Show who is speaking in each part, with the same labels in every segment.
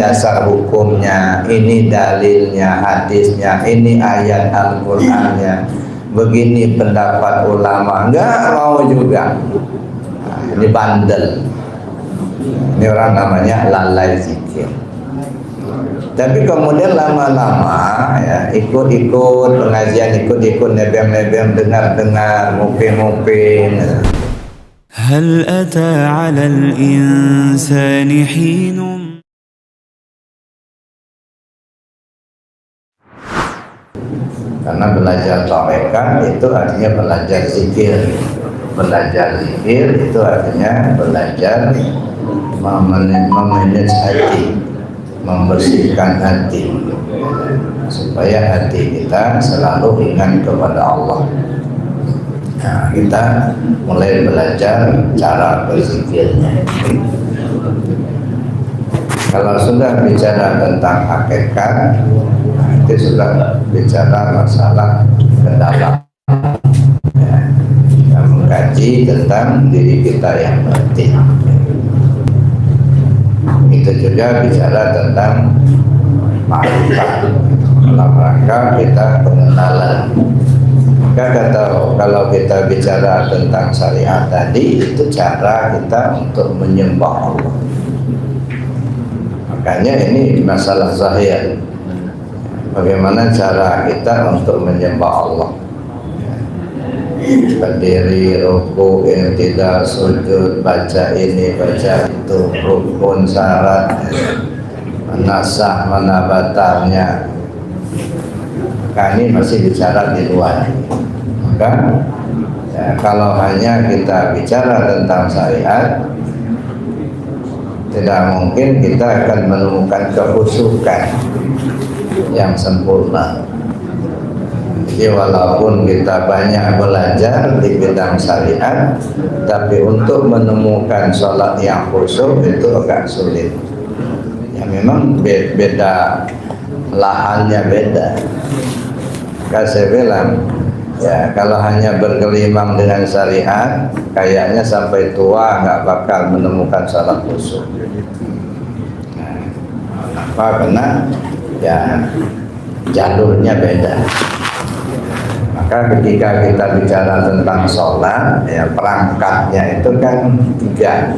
Speaker 1: dasar hukumnya, ini dalilnya, hadisnya, ini ayat Al-Qur'annya, begini pendapat ulama, enggak mau juga. Nah, ini bandel. Ini orang namanya lalai zikir. Tapi kemudian lama-lama ya ikut-ikut pengajian, ikut-ikut nebeng-nebeng, dengar-dengar, muping-muping.
Speaker 2: هل أتى على الإنسان حين
Speaker 1: Karena belajar tarekat itu artinya belajar zikir. Belajar zikir itu artinya belajar memanage hati, membersihkan hati, supaya hati kita selalu ingat kepada Allah. Nah, kita mulai belajar cara berzikirnya. Kalau sudah bicara tentang hakikat, itu sudah bicara masalah mendalam. Ya, kita mengkaji tentang diri kita yang batin. Itu juga bicara tentang ma'rifat, dalam rangka kita pengenalan. Maka kalau kita bicara tentang syariat tadi, itu cara kita untuk menyembah Allah. Makanya ini masalah zahir. Bagaimana cara kita untuk menyembah Allah? Berdiri, ruku, i'tidal, sujud, baca ini, baca itu, rukun, syarat, mana sah, mana batalnya. Maka ini masih bicara di luar. Maka ya, kalau hanya kita bicara tentang syariat, tidak mungkin kita akan menemukan kekhusyukan yang sempurna. Jadi walaupun kita banyak belajar di bidang syariat, tapi untuk menemukan sholat yang khusyuk itu agak sulit. Ya memang beda, lahannya beda. Maka saya bilang, ya kalau hanya bergelimang dengan syariat, kayaknya sampai tua nggak bakal menemukan sholat khusyuk. Kenapa? Karena ya jalurnya beda. Maka ketika kita bicara tentang sholat, ya perangkatnya itu kan 3: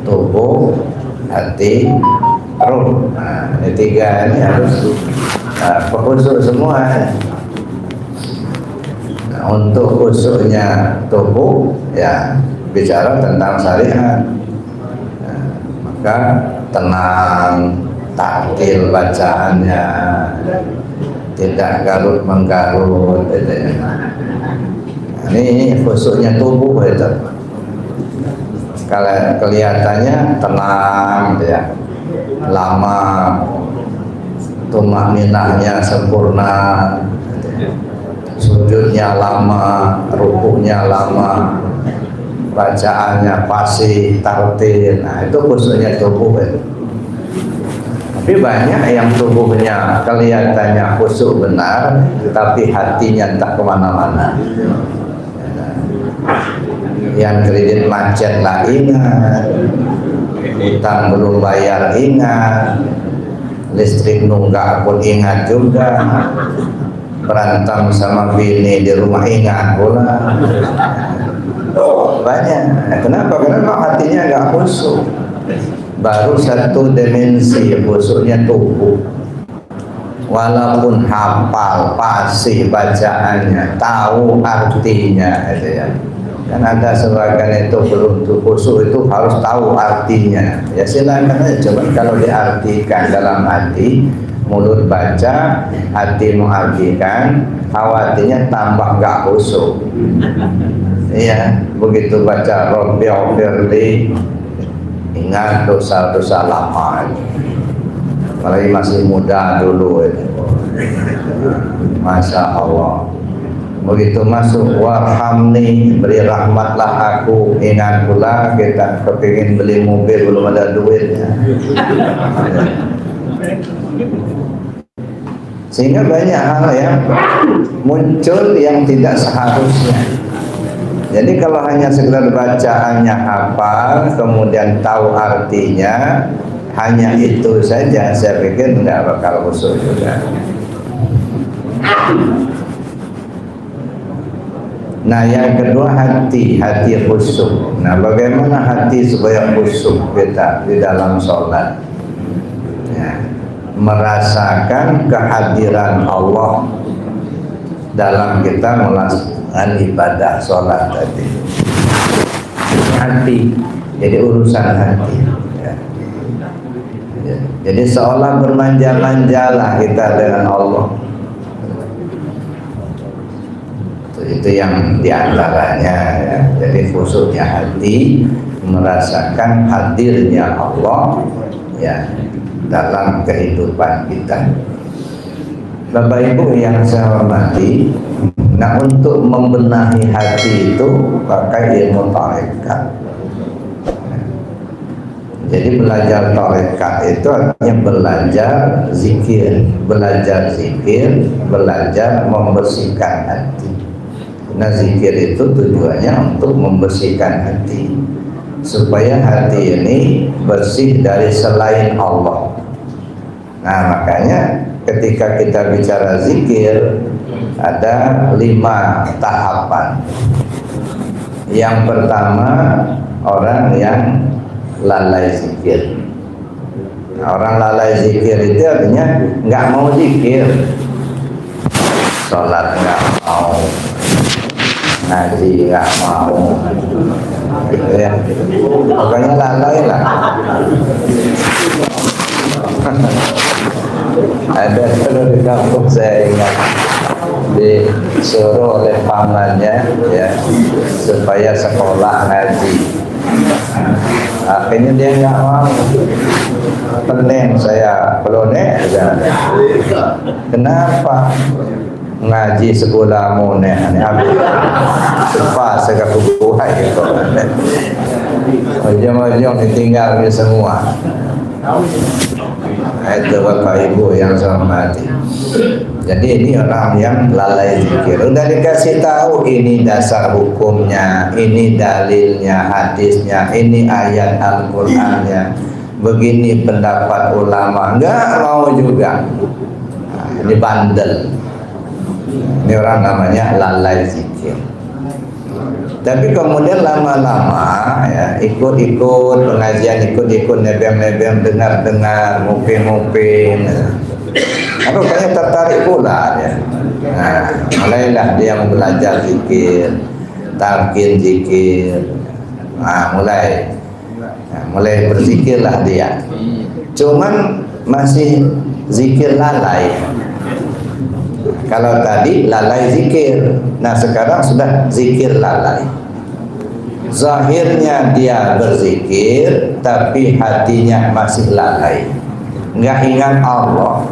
Speaker 1: tubuh, hati, ruh. Nah, ini 3 ini harus khusyuk semua. Nah, untuk khusyuknya tubuh, ya bicara tentang syariat. Nah, maka tenang, taktil bacaannya, tidak garut menggarut, gitu ya. Nah, ini khusyuknya tubuh itu. Kalau kelihatannya tenang, ya, lama, tumakninahnya sempurna, sujudnya lama, rukuknya lama, bacaannya fasih, tartil. Nah, itu khusyuknya tubuh itu. Tapi banyak yang tubuhnya kelihatannya khusyuk benar, tapi hatinya entah kemana-mana. Yang kredit macet lah ingat, utang belum bayar ingat, listrik nunggak pun ingat juga, berantem sama bini di rumah ingat pula. Banyak. Kenapa? Karena hatinya nggak khusyuk. Baru satu dimensi khusyuknya tubuh. Walaupun hafal, fasih bacaannya, tahu artinya, gitu ya. Kan ada sebagian itu belum khusyuk, itu harus tahu artinya. Ya silakan aja, coba kalau diartikan dalam hati, mulut baca, hati mengartikan, khawatirnya tambah nggak khusyuk. Iya, begitu baca Rabbi'ufirli, ingat dosa-dosa lama, apalagi masih muda dulu itu. Masya Allah. Begitu masuk warhamni, beri rahmatlah aku, ingat pula kita kepingin beli mobil belum ada duitnya. Sehingga banyak hal yang muncul yang tidak seharusnya. Jadi kalau hanya sekedar bacaannya hafal, kemudian tahu artinya, hanya itu saja, saya pikir nggak bakal khusyuk juga. Nah, yang kedua hati khusyuk. Nah, bagaimana hati supaya khusyuk kita di dalam sholat? Ya, merasakan kehadiran Allah dalam kita melaksanakan ibadah sholat tadi. Hati, jadi urusan hati. Ya. Jadi seolah bermanja-manjalah kita dengan Allah. Itu yang diantaranya ya. Jadi khusyuknya hati, merasakan hadirnya Allah ya dalam kehidupan kita. Bapak Ibu yang saya hormati, nah untuk membenahi hati itu pakai ilmu tarekat. Jadi belajar tarekat itu artinya belajar zikir, belajar membersihkan hati. Nah, zikir itu tujuannya untuk membersihkan hati, supaya hati ini bersih dari selain Allah. Nah, makanya ketika kita bicara zikir ada 5 tahapan. Yang pertama, orang yang lalai zikir. Orang lalai zikir itu artinya nggak mau zikir, sholat nggak mau, ngaji nggak mau, gitu ya. Pokoknya lalai lah. Ada di kampung saya ingat, disuruh oleh pamannya ya supaya sekolah ngaji. Akhirnya dia nggak mau. Pening saya pelone aja. Kenapa? Ngaji sekolah mune habis pas segala kubuhai gitu. Ujung-ujung ditinggal semua. Itu Bapak Ibu yang saya hormati. Jadi ini orang yang lalai zikir. Udah dikasih tahu ini dasar hukumnya, ini dalilnya, hadisnya, ini ayat Al-Qur'annya, begini pendapat ulama, nggak mau juga. Nah, ini bandel. Ini orang namanya lalai zikir. Tapi kemudian lama-lama ya ikut-ikut pengajian, ikut-ikut nebeng-nebeng, dengar-dengar, nguping-nguping. Nah, rupanya tertarik pula ya. Nah, mulailah dia belajar zikir, talqin zikir. Nah, mulai berzikirlah dia. Cuman masih zikir lalai. Kalau tadi lalai zikir, nah sekarang sudah zikir lalai. Zahirnya dia berzikir, tapi hatinya masih lalai, nggak ingat Allah.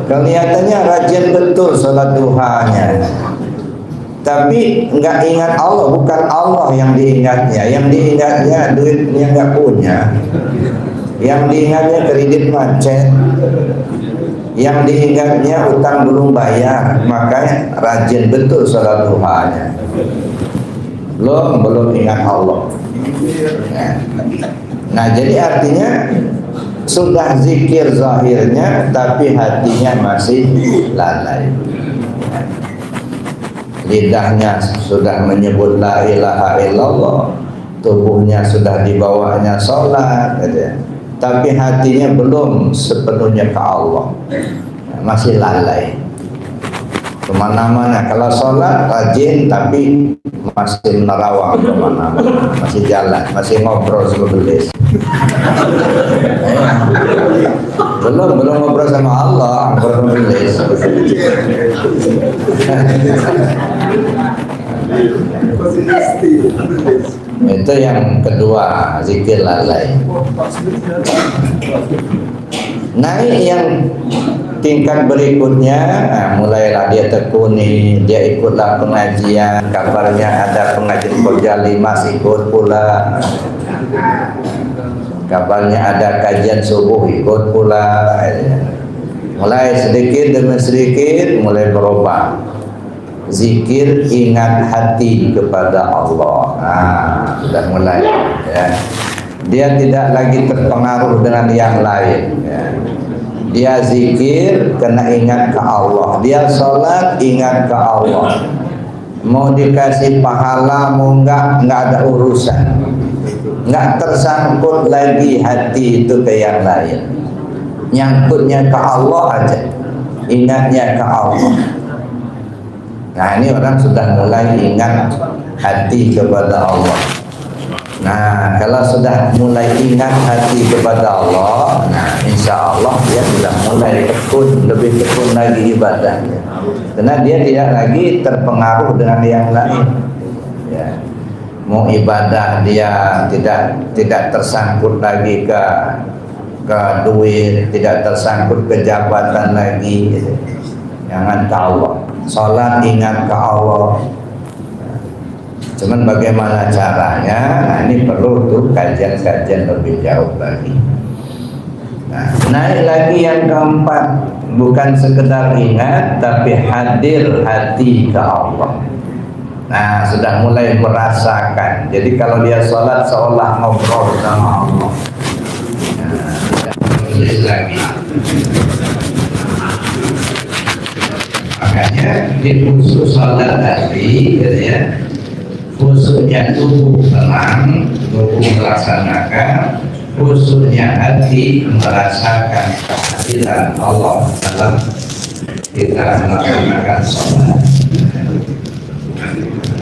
Speaker 1: Kelihatannya rajin betul sholat duhanya, tapi nggak ingat Allah. Bukan Allah yang diingatnya, yang diingatnya duitnya nggak punya, yang diingatnya kredit macet, yang diingatnya utang belum bayar. Makanya rajin betul sholat duhanya, belum ingat Allah. Nah, jadi artinya sudah zikir zahirnya, tapi hatinya masih lalai. Lidahnya sudah menyebut la ilaha illallah, tubuhnya sudah dibawanya sholat, tapi hatinya belum sepenuhnya ke Allah, masih lalai. Kemana-mana kalau sholat rajin, tapi masih menerawang kemana-mana, masih jalan, masih ngobrol sama belis. belum ngobrol sama Allah, ngobrol sama belis. Itu yang kedua, zikir lalai. Naik yang tingkat berikutnya, nah, mulailah dia tekuni, dia ikutlah pengajian. Kabarnya ada pengajian Qur'an 5 ikut pula. Kabarnya ada kajian subuh ikut pula. Mulai sedikit demi sedikit mulai berubah. Zikir ingat hati kepada Allah. Nah, sudah mulai ya. dia tidak lagi terpengaruh dengan yang lain ya. Dia zikir kena ingat ke Allah, dia sholat ingat ke Allah, mau dikasih pahala mau enggak ada urusan, enggak tersangkut lagi hati itu ke yang lain, nyangkutnya ke Allah aja, ingatnya ke Allah. Nah ini orang sudah mulai ingat hati kepada Allah. Nah kalau sudah mulai ingat hati kepada Allah, nah insya Allah dia sudah mulai lebih tekun lagi ibadahnya, karena dia tidak lagi terpengaruh dengan yang lain ya. Mau ibadah dia tidak tersangkut lagi ke duit, tidak tersangkut ke jabatan lagi gitu. Jangan ke Allah, sholat ingat ke Allah. Cuman bagaimana caranya? Nah ini perlu tuh kajian-kajian lebih jauh lagi. Nah, naik lagi yang keempat, bukan sekedar ingat tapi hadir hati ke Allah. Nah sudah mulai merasakan. Jadi kalau dia sholat seolah ngobrol sama Allah. Nah, tulis lagi. Makanya di khusus sholat tadi, gitu ya. Khususnya tubuh tenang, tubuh melaksanakan, khususnya hati merasakan kehadiran Allah dalam kita melaksanakan sholat.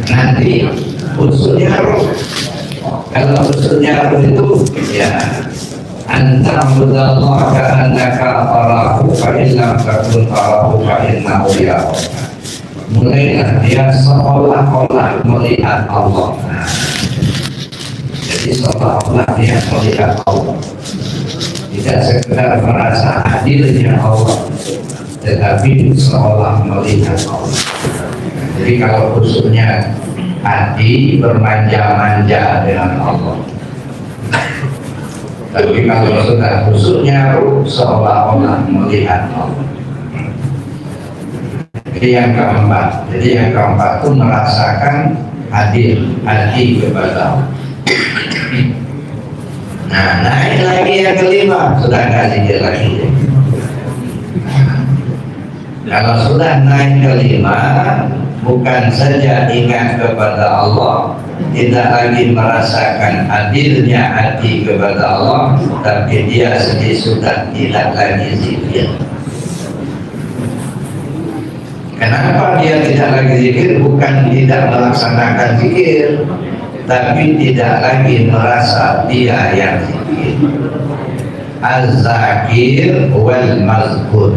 Speaker 1: Nanti khususnya roh, kalau khususnya roh itu ya anta mudallah ka'annaka tarahu fa'illam takun tarahu fa'innahu yarahu. Mulailah dia seolah-olah melihat Allah. Nah, jadi seolah-olah dia melihat Allah, tidak sekedar merasa hadirnya Allah, tetapi seolah melihat Allah. Jadi kalau khususnya hati bermanja-manja dengan Allah, tapi kalau sudah khususnya seolah-olah melihat Allah. Jadi yang keempat itu merasakan hadir hati kepada Allah. Nah naik lagi yang kelima, sudah nggak zikir lagi. Kalau sudah naik kelima, bukan saja ingat kepada Allah, tidak lagi merasakan hadirnya hati kepada Allah, tapi dia sendiri sudah tidak lagi zikir. Kenapa dia tidak lagi zikir? Bukan tidak melaksanakan zikir, tapi tidak lagi merasa dia yang zikir. Az-zakir wal mazkur,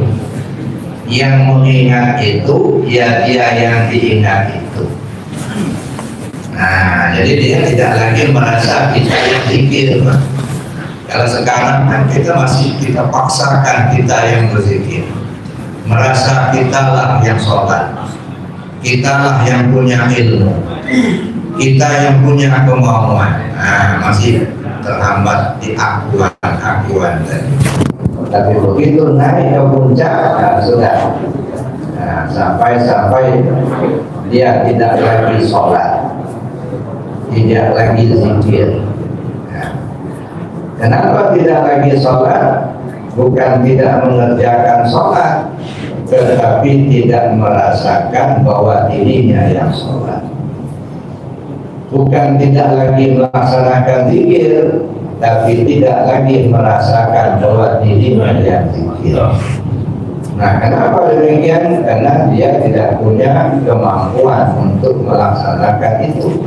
Speaker 1: yang mengingat itu ya dia yang diingat itu. Nah jadi dia tidak lagi merasa kita yang zikir. Kalau sekarang kan kita masih kita paksakan kita yang berzikir, merasa kitalah yang sholat, kitalah yang punya ilmu, kita yang punya kemauan. Nah, masih terhambat di akuan tadi. Tapi begitu naik ke puncak, nah, sudah. Nah, sampai dia tidak lagi sholat, tidak lagi zikir. Nah, kenapa tidak lagi sholat? Bukan tidak mengerjakan sholat, tetapi tidak merasakan bahwa dirinya yang sholat. Bukan tidak lagi melaksanakan zikir, tapi tidak lagi merasakan bahwa dirinya yang zikir. Nah kenapa demikian? Karena dia tidak punya kemampuan untuk melaksanakan itu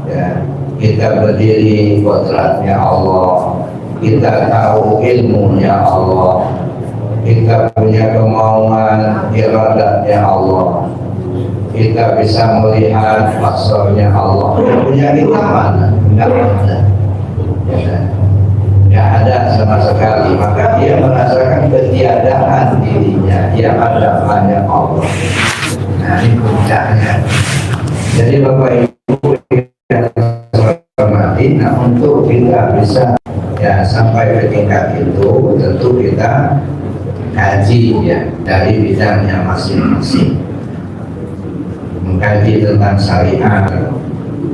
Speaker 1: ya. Kita berdiri kodratnya Allah, kita tahu ilmunya Allah, kita punya kemauan iradatnya Allah, kita bisa melihat maksudnya Allah. Punya kita mana? Tidak ada ya, tidak ada sama sekali. Maka dia merasakan ketiadaan dirinya, dia ada hanya Allah. Nah ini puncaknya. Jadi Bapak Ibu yang hormati, nah untuk kita bisa ya sampai ke tingkat itu tentu kita kaji ya dari bidangnya masing-masing, mengkaji tentang syariat,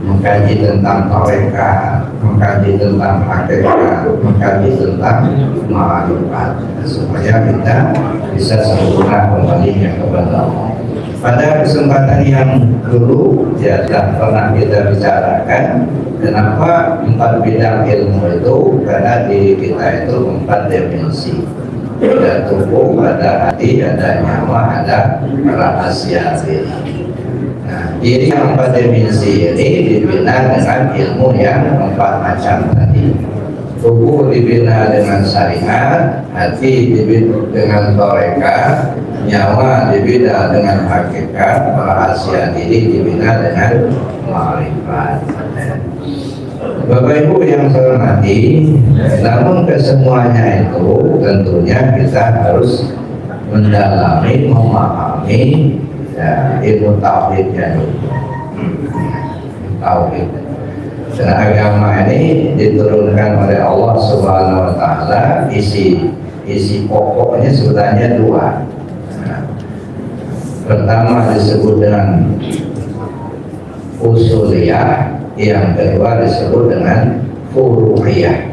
Speaker 1: mengkaji tentang tarekat, mengkaji tentang hakikat, mengkaji tentang ma'rifat, supaya kita bisa sempurna kembalinya kepada Allah. Pada kesempatan yang dulu ya pernah kita bicarakan kenapa 4 bidang ilmu itu, karena diri kita itu 4 dimensi. Ada tubuh, ada hati, ada nyawa, ada rahasia diri. Nah, diri yang 4 dimensi ini dibina dengan ilmu yang 4 macam tadi. Tubuh dibina dengan syariat, hati dibina dengan tarekat, nyawa dibina dengan hakikat, rahasia diri dibina dengan ma'rifat. Bapak Ibu yang saya hormati, namun kesemuanya itu tentunya kita harus mendalami, memahami ya, ilmu tauhidnya dulu. Tauhid. Dan agama ini diturunkan oleh Allah Subhanahu wa Ta'ala, isi pokoknya sebenarnya 2. Nah, pertama disebut dengan usuliyah, yang kedua disebut dengan furu'iyah.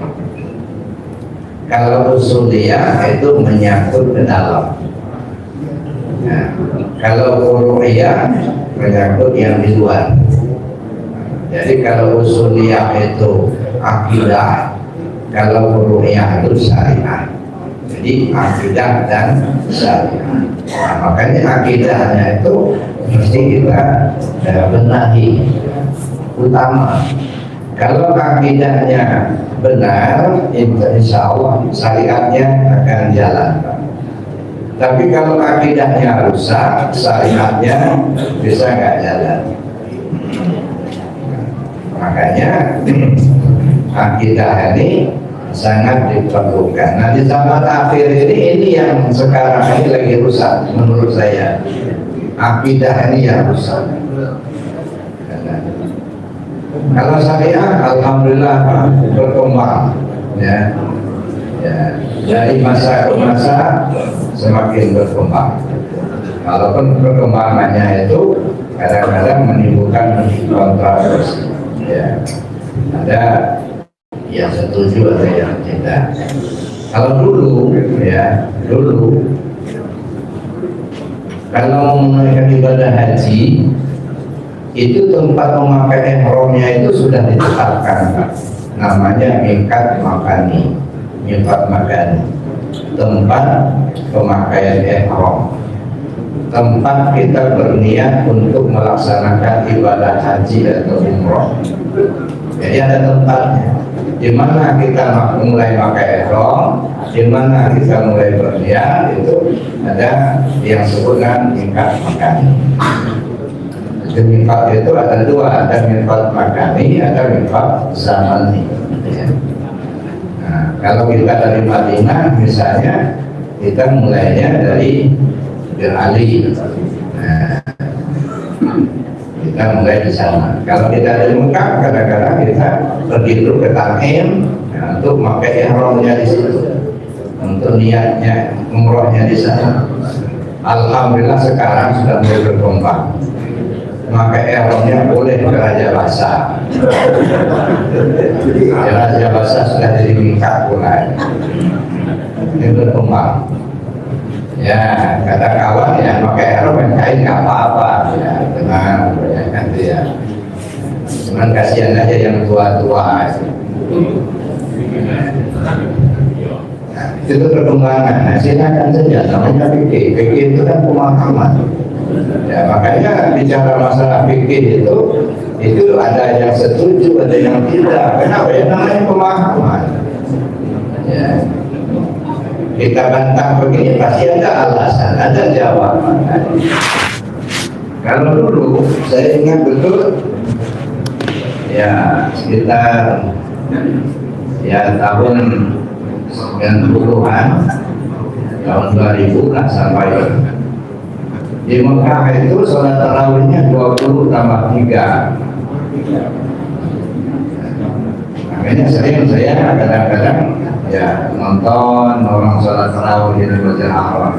Speaker 1: Kalau usuliyah itu menyangkut ke dalam. Nah, kalau furu'iyah menyangkut yang di luar. Jadi kalau usuliyah itu akidah, kalau furu'iyah itu syariat. Jadi akidah dan syariat. Nah, makanya akidahnya itu mesti kita benahi utama. Kalau akidahnya benar, insya Allah syariatnya akan jalan. Tapi kalau akidahnya rusak, syariatnya bisa nggak jalan. Makanya akidah ini sangat diperlukan. Nah, di zaman akhir ini yang sekarang ini lagi rusak menurut saya. Akidah ini yang rusak. Kalau syariah, alhamdulillah berkembang, ya, dari masa ke masa semakin berkembang. Walaupun perkembangannya itu kadang-kadang menimbulkan kontroversi. Ya, ada yang setuju, ada yang tidak. Kalau dulu, kalau menunaikan ibadah haji, itu tempat memakai ihramnya itu sudah ditetapkan, Pak. Namanya miqat makani, tempat pemakaian ihram, tempat kita berniat untuk melaksanakan ibadah haji atau umroh. Jadi ada tempatnya, di mana kita mulai pakai ihram, di mana kita mulai berniat, itu ada yang disebutkan miqat makani. Miqat itu ada 2, ada miqat makani, ada miqat zamani. Ya. Nah, kalau kita dari Madinah misalnya, kita mulainya dari Ali. Nah, kita mulai di sana. Kalau kita dari Mekah, kadang-kadang kita pergi dulu ke Tanim, ya, untuk memakai ihramnya di situ, untuk niatnya umrohnya di sana. Alhamdulillah sekarang sudah mulai berkembang. Maka ihramnya boleh ke Raja Basah. Raja Basah sudah jadi miqat mulai. Ini berkembang. Ya, kata kawan ya, pakai ihram yang kain nggak apa-apa, ya, tenang, ya, nanti ya. Cuman kasihan aja yang tua-tua. Nah, itu perkembangan. Nah, silakan saja, namanya fikih. Fikih itu kan pemahaman. Ya, makanya bicara masalah fikih itu ada yang setuju, ada yang tidak. Kenapa? Ya, namanya pemahaman. Ya. Kita bantah begini pasti ada alasan, ada jawaban. Kalau dulu saya ingat betul, ya sekitar ya tahun 90-an, tahun 2000 lah sampai di Mekah itu sholat tarawihnya 20 tambah 3. Makanya sering saya kadang-kadang ya nonton orang sholat tarawih di Masjidil Haram.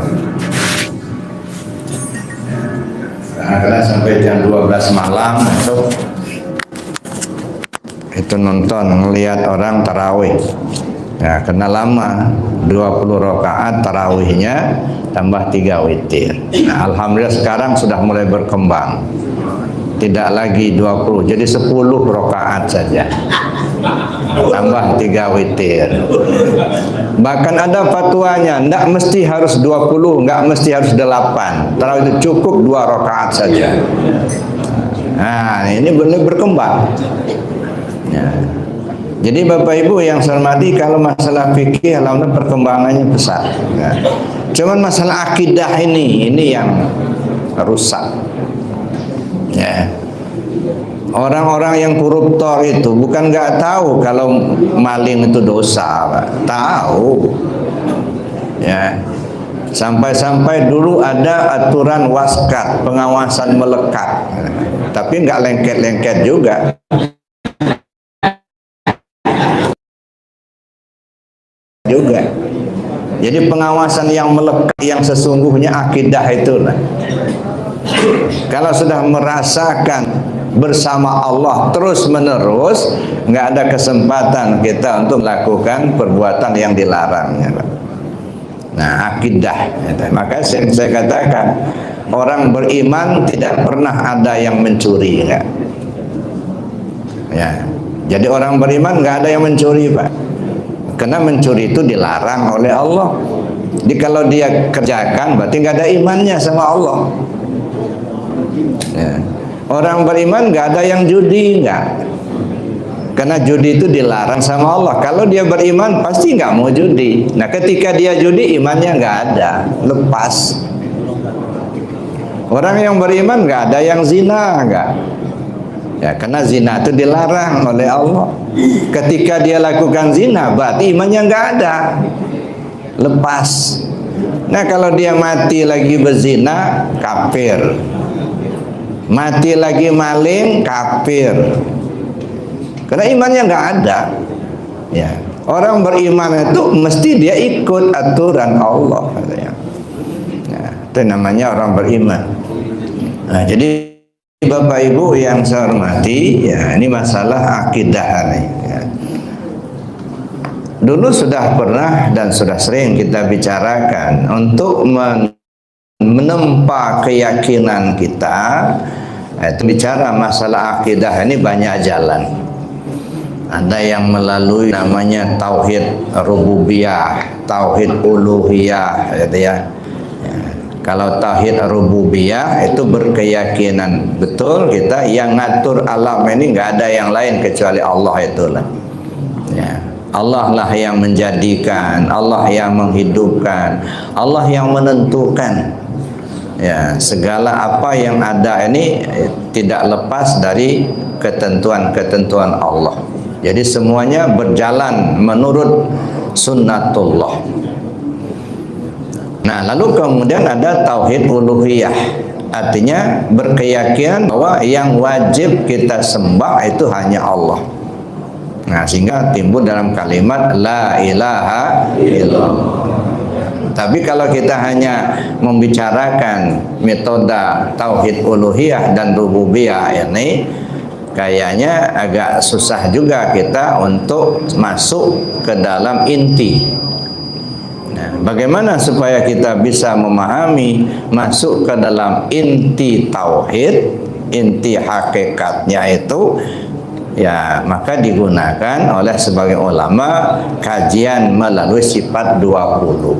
Speaker 1: Kadang-kadang sampai jam 12 malam masuk itu nonton ngelihat orang tarawih. Ya, kena lama 20 rakaat tarawihnya tambah 3 witir. Nah, alhamdulillah sekarang sudah mulai berkembang. Tidak lagi 20, jadi 10 rakaat saja. Tambah 3 witir. Bahkan ada fatwanya, enggak mesti harus 20, enggak mesti harus 8. Tarawih itu cukup 2 rakaat saja. Nah, ini benar berkembang. Ya. Jadi Bapak Ibu yang saya hormati, kalau masalah fikih alhamdulillah perkembangannya besar. Ya. Cuman masalah akidah ini yang rusak. Ya. Orang-orang yang koruptor itu bukan nggak tahu kalau maling itu dosa, Pak. Tahu. Ya. Sampai-sampai dulu ada aturan waskat, pengawasan melekat. Tapi nggak lengket-lengket juga. Jadi pengawasan yang melekat, yang sesungguhnya akidah itulah. Kalau sudah merasakan bersama Allah terus menerus, nggak ada kesempatan kita untuk melakukan perbuatan yang dilarang. Nah, akidah. Maka saya katakan orang beriman tidak pernah ada yang mencuri, enggak. Ya. Jadi orang beriman nggak ada yang mencuri, Pak. Karena mencuri itu dilarang oleh Allah. Jadi kalau dia kerjakan berarti nggak ada imannya sama Allah. Ya. Orang beriman nggak ada yang judi, nggak. Karena judi itu dilarang sama Allah. Kalau dia beriman pasti nggak mau judi. Nah, ketika dia judi imannya nggak ada, lepas. Orang yang beriman nggak ada yang zina, nggak. Ya, karena zina itu dilarang oleh Allah. Ketika dia lakukan zina, berarti imannya nggak ada, lepas. Nah, kalau dia mati lagi berzina, kafir. Mati lagi maling, kafir. Karena imannya nggak ada. Ya, orang beriman itu mesti dia ikut aturan Allah. Ya, itu namanya orang beriman. Nah, jadi Bapak Ibu yang saya hormati, ya ini masalah akidah nih. Ya. Dulu sudah pernah dan sudah sering kita bicarakan untuk menempa keyakinan kita. Itu bicara masalah akidah ini banyak jalan. Ada yang melalui namanya tauhid rububiyah, tauhid uluhiyah, gitu ya. Kalau tauhid rububiyah itu berkeyakinan betul kita yang ngatur alam ini nggak ada yang lain kecuali Allah itulah. Ya. Allah lah yang menjadikan, Allah yang menghidupkan, Allah yang menentukan. Ya, segala apa yang ada ini tidak lepas dari ketentuan-ketentuan Allah. Jadi semuanya berjalan menurut sunnatullah. Nah, lalu kemudian ada tauhid uluhiyah. Artinya berkeyakinan bahwa yang wajib kita sembah itu hanya Allah. Nah, sehingga timbul dalam kalimat la ilaha illallah. Tapi kalau kita hanya membicarakan metode tauhid uluhiyah dan rububiyah ini, kayaknya agak susah juga kita untuk masuk ke dalam inti. Nah, bagaimana supaya kita bisa memahami, masuk ke dalam inti tauhid, inti hakikatnya itu, ya maka digunakan oleh sebagian ulama kajian melalui sifat 20.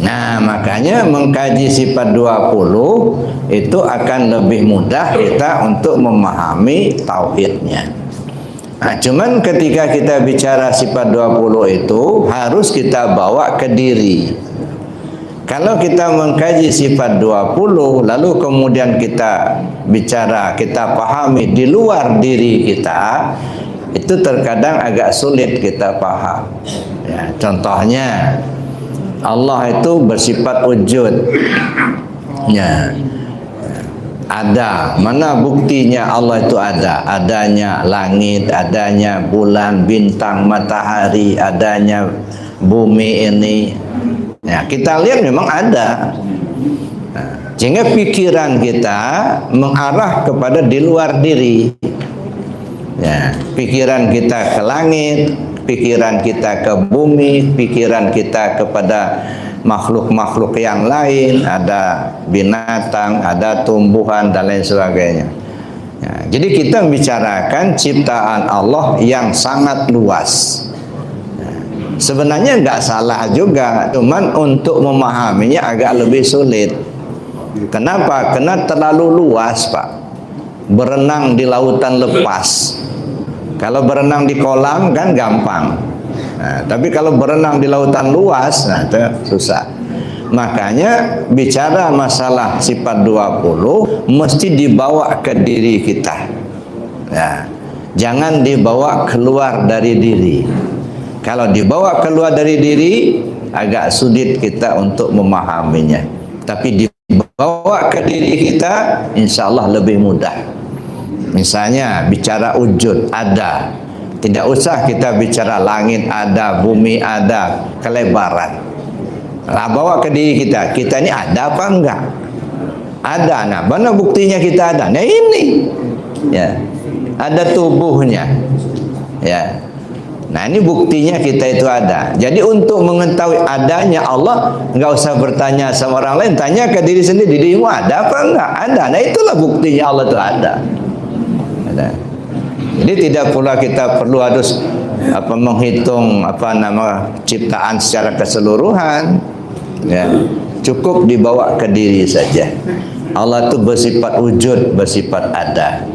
Speaker 1: Nah, makanya mengkaji sifat 20 itu akan lebih mudah kita untuk memahami tauhidnya. Nah, cuman ketika kita bicara sifat 20 itu harus kita bawa ke diri. Kalau kita mengkaji sifat 20 lalu kemudian kita bicara, kita pahami di luar diri kita, itu terkadang agak sulit kita paham. Ya, contohnya Allah itu bersifat wujud. Ya. Ada, mana buktinya Allah itu ada? Adanya langit, adanya bulan, bintang, matahari, adanya bumi ini. Ya, kita lihat memang ada. Nah, sehingga pikiran kita mengarah kepada di luar diri. Ya, pikiran kita ke langit, pikiran kita ke bumi, pikiran kita kepada makhluk-makhluk yang lain, ada binatang, ada tumbuhan dan lain sebagainya. Ya, jadi kita membicarakan ciptaan Allah yang sangat luas. Ya, sebenarnya nggak salah juga, cuman untuk memahaminya agak lebih sulit. Kenapa? Karena terlalu luas, Pak. Berenang di lautan lepas. Kalau berenang di kolam kan gampang. Nah, tapi kalau berenang di lautan luas, nah itu susah. Makanya bicara masalah sifat 20 mesti dibawa ke diri kita. Ya, jangan dibawa keluar dari diri. Kalau dibawa keluar dari diri agak sulit kita untuk memahaminya. Tapi dibawa ke diri kita, insya Allah lebih mudah. Misalnya bicara wujud ada, tidak usah kita bicara langit ada, bumi ada, kelebaran. Nah, bawa ke diri kita, kita ini ada apa enggak? Ada. Nah, mana buktinya kita ada? Nah ini, ya, ada tubuhnya, ya. Nah ini buktinya kita itu ada. Jadi untuk mengetahui adanya Allah, nggak usah bertanya sama orang lain, tanya ke diri sendiri, dirimu ada apa enggak? Ada. Nah itulah buktinya Allah itu ada. Ada. Jadi tidak pula kita perlu harus menghitung ciptaan secara keseluruhan. Ya, cukup dibawa ke diri saja. Allah itu bersifat wujud, bersifat ada.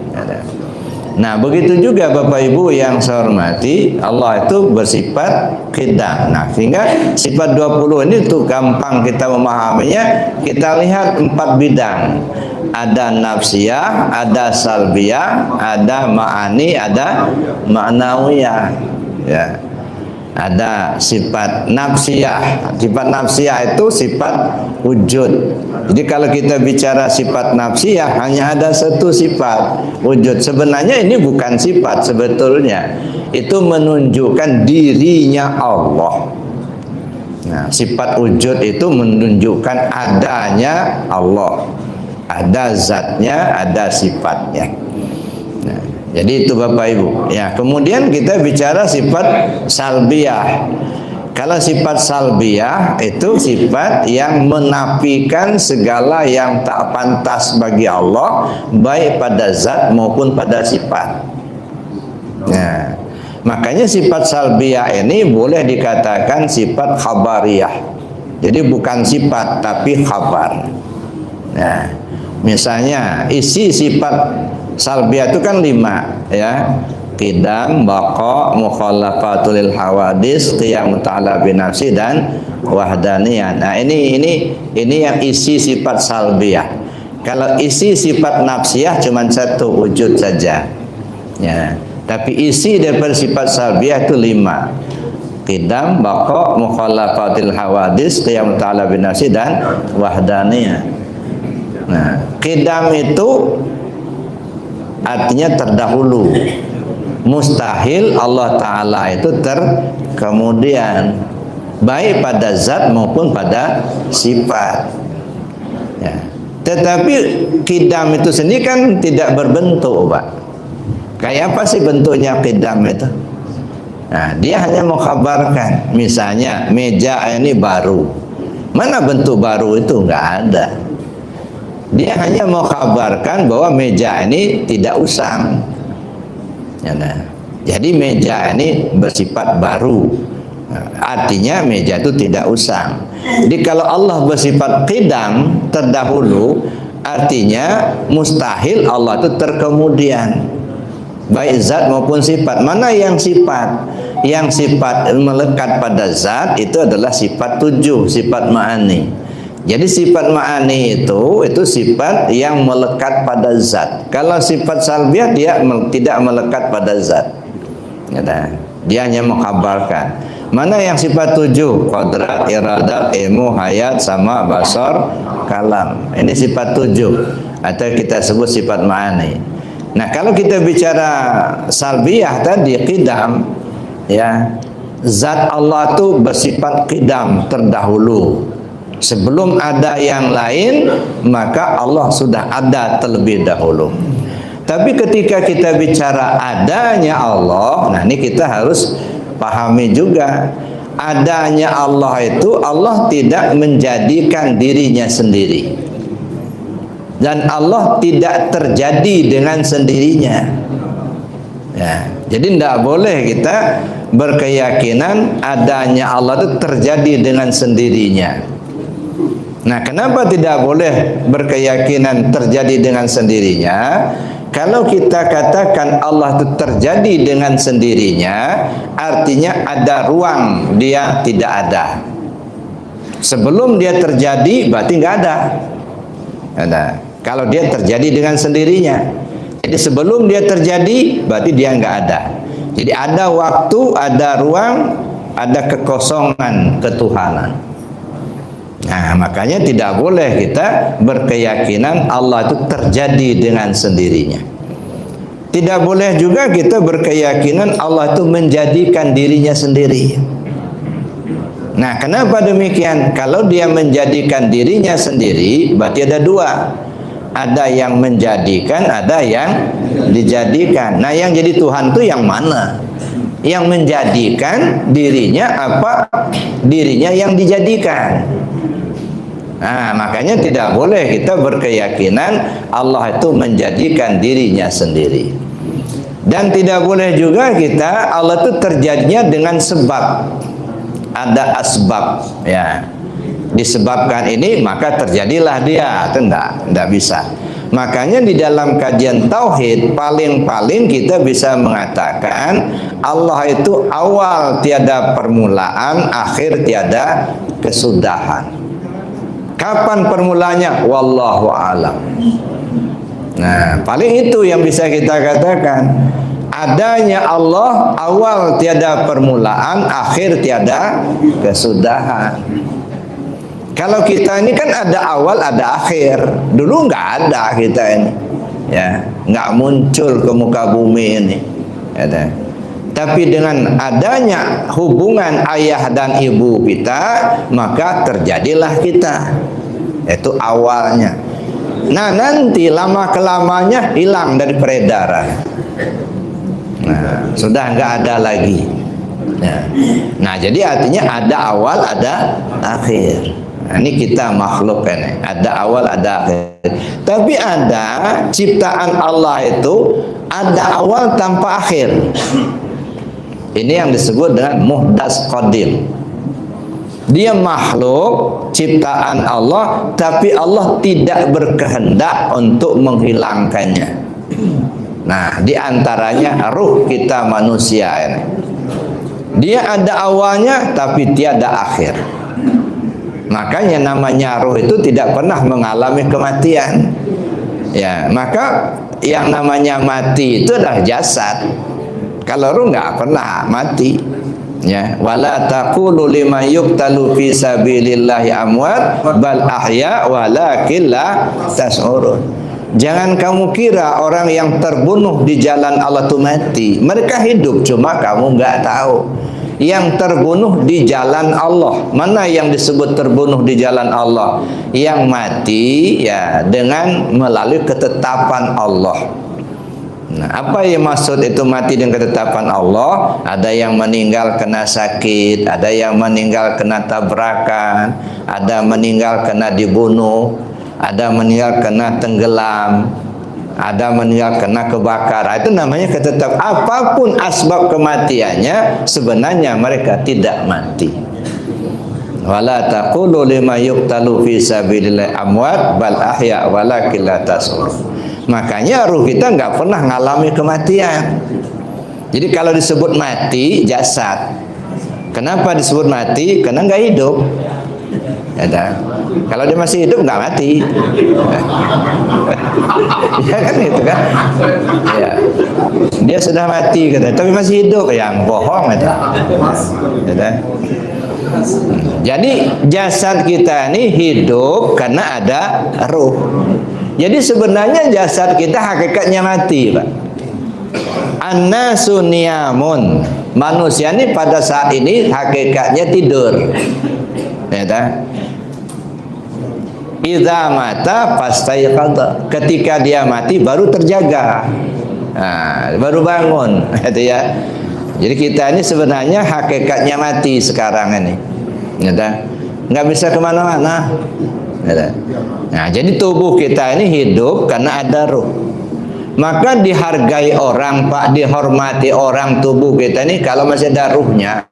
Speaker 1: Nah, begitu juga Bapak Ibu yang saya hormati, Allah itu bersifat qidam. Nah, sehingga sifat 20 ini tuh gampang kita memahaminya. Kita lihat 4 bidang. Ada nafsiyah, ada salbiyah, ada ma'ani, ada ma'nawiyah. Ya. Ada sifat nafsiyah. Sifat nafsiyah itu sifat wujud. Jadi kalau kita bicara sifat nafsiyah, hanya ada satu sifat wujud. Sebenarnya ini bukan sifat sebetulnya. Itu menunjukkan dirinya Allah. Nah, sifat wujud itu menunjukkan adanya Allah. Ada zatnya, ada sifatnya. Nah, jadi itu Bapak Ibu. Ya, kemudian kita bicara sifat salbiyah. Kalau sifat salbiyah itu sifat yang menafikan segala yang tak pantas bagi Allah, baik pada zat maupun pada sifat. Nah, makanya sifat salbiyah ini boleh dikatakan sifat khabariyah. Jadi bukan sifat tapi khabar. Nah, misalnya isi sifat salbiyah itu kan 5, ya. Qidam, baqa, mukhalafatul hawadis, qiyam ta'ala binafsi dan wahdaniyah. Nah, ini yang isi sifat salbiyah. Kalau isi sifat nafsiyah cuma satu, wujud saja. Ya. Tapi isi daripada sifat salbiyah itu 5. Qidam, baqa, mukhalafatul hawadis, qiyam ta'ala binafsi dan wahdaniyah. Nah, qidam itu artinya terdahulu. Mustahil Allah Ta'ala itu kemudian, baik pada zat maupun pada sifat. Ya. Tetapi qidam itu sendiri kan tidak berbentuk, Pak. Kayak apa sih bentuknya qidam itu? Nah, dia hanya mengkhabarkan. Misalnya meja ini baru. Mana bentuk baru itu? Nggak ada. Dia hanya mengkhabarkan bahwa meja ini tidak usang. Ya, nah. Jadi meja ini bersifat baru. Nah, artinya meja itu tidak usang. Jadi kalau Allah bersifat qidam, terdahulu, artinya mustahil Allah itu terkemudian, baik zat maupun sifat. Mana yang sifat? Yang sifat melekat pada zat itu adalah sifat 7, sifat ma'ani. Jadi sifat ma'ani itu sifat yang melekat pada zat. Kalau sifat salbiyah dia tidak melekat pada zat. Dia hanya mengkhabarkan. Mana yang sifat 7? Qadrat, iradat, ilmu, hayat, sama, basar, kalam. Ini sifat 7 atau kita sebut sifat ma'ani. Nah, kalau kita bicara salbiyah tadi qidam, ya, zat Allah itu bersifat qidam, terdahulu. Sebelum ada yang lain, maka Allah sudah ada terlebih dahulu. Tapi ketika kita bicara adanya Allah, nah ini kita harus pahami juga, adanya Allah itu Allah tidak menjadikan dirinya sendiri, dan Allah tidak terjadi dengan sendirinya. Ya, jadi tidak boleh kita berkeyakinan adanya Allah itu terjadi dengan sendirinya. Nah, kenapa tidak boleh berkeyakinan terjadi dengan sendirinya? Kalau kita katakan Allah itu terjadi dengan sendirinya, artinya ada ruang dia tidak ada. Sebelum dia terjadi, berarti nggak ada. Ada. Kalau dia terjadi dengan sendirinya. Jadi sebelum dia terjadi, berarti dia nggak ada. Jadi ada waktu, ada ruang, ada kekosongan ketuhanan. Nah, makanya tidak boleh kita berkeyakinan Allah itu terjadi dengan sendirinya. Tidak boleh juga kita berkeyakinan Allah itu menjadikan dirinya sendiri. Nah, kenapa demikian? Kalau dia menjadikan dirinya sendiri, berarti ada dua. Ada yang menjadikan, ada yang dijadikan. Nah, yang jadi Tuhan itu yang mana? Yang menjadikan dirinya apa? Dirinya yang dijadikan. Nah, makanya tidak boleh kita berkeyakinan Allah itu menjadikan dirinya sendiri. Dan tidak boleh juga kita Allah itu terjadinya dengan sebab. Ada asbab, ya. Disebabkan ini maka terjadilah dia, itu enggak bisa. Makanya di dalam kajian tauhid paling-paling kita bisa mengatakan Allah itu awal tiada permulaan, akhir tiada kesudahan. Kapan permulanya? Wallahu a'lam. Nah, paling itu yang bisa kita katakan. Adanya Allah awal tiada permulaan, akhir tiada kesudahan. Kalau kita ini kan ada awal, ada akhir. Dulu nggak ada kita ini, ya, nggak muncul ke muka bumi ini. Ya, tapi dengan adanya hubungan ayah dan ibu kita, maka terjadilah kita. Itu awalnya. Nah, nanti lama kelamanya hilang dari peredaran. Nah, sudah nggak ada lagi. Nah, jadi artinya ada awal, ada akhir. Nah, ini kita makhluk ini, ada awal, ada akhir. Tapi ada ciptaan Allah itu ada awal tanpa akhir. Ini yang disebut dengan muhdas qadim. Dia makhluk ciptaan Allah, tapi Allah tidak berkehendak untuk menghilangkannya. Nah, di antaranya ruh kita manusia ini. Dia ada awalnya tapi tiada akhir. Makanya namanya ruh itu tidak pernah mengalami kematian. Ya, maka yang namanya mati itu adalah jasad. Kalau ruh nggak pernah mati. Ya, wala taqulu liman yuqtalu fi sabilillahi amwat bal ahya walakin la tash'urun. Jangan kamu kira orang yang terbunuh di jalan Allah itu mati. Mereka hidup, cuma kamu nggak tahu. Yang terbunuh di jalan Allah. Mana yang disebut terbunuh di jalan Allah? Yang mati ya dengan melalui ketetapan Allah. Nah, apa yang maksud itu mati dengan ketetapan Allah? Ada yang meninggal kena sakit, ada yang meninggal kena tabrakan, ada meninggal kena dibunuh, ada meninggal kena tenggelam, ada meninggal kena kebakar. Itu namanya ketetapan. Apapun asbab kematiannya, sebenarnya mereka tidak mati. Wala taqulu lima yuqtalu fi sabilillahi amwat bal ahya walakin la tash'urun. Makanya ruh kita nggak pernah ngalami kematian. Jadi kalau disebut mati jasad. Kenapa disebut mati? Karena nggak hidup. Ya, kalau dia masih hidup nggak mati. Ya kan itu kan. Ya. Dia sudah mati katanya, tapi masih hidup, yang bohong itu. Ya, jadi jasad kita ini hidup karena ada ruh. Jadi sebenarnya jasad kita hakikatnya mati, Pak. An-nasu niyamun. Manusia ini pada saat ini hakikatnya tidur. Ya tak? Idza mata fastayqadha. Ketika dia mati baru terjaga. Baru bangun, gitu ya. Jadi kita ini sebenarnya hakikatnya mati sekarang ini, gitu. Nggak bisa kemana-mana. Gitu. Nah, jadi tubuh kita ini hidup karena ada ruh. Maka dihargai orang, Pak, dihormati orang tubuh kita ini kalau masih ada ruhnya.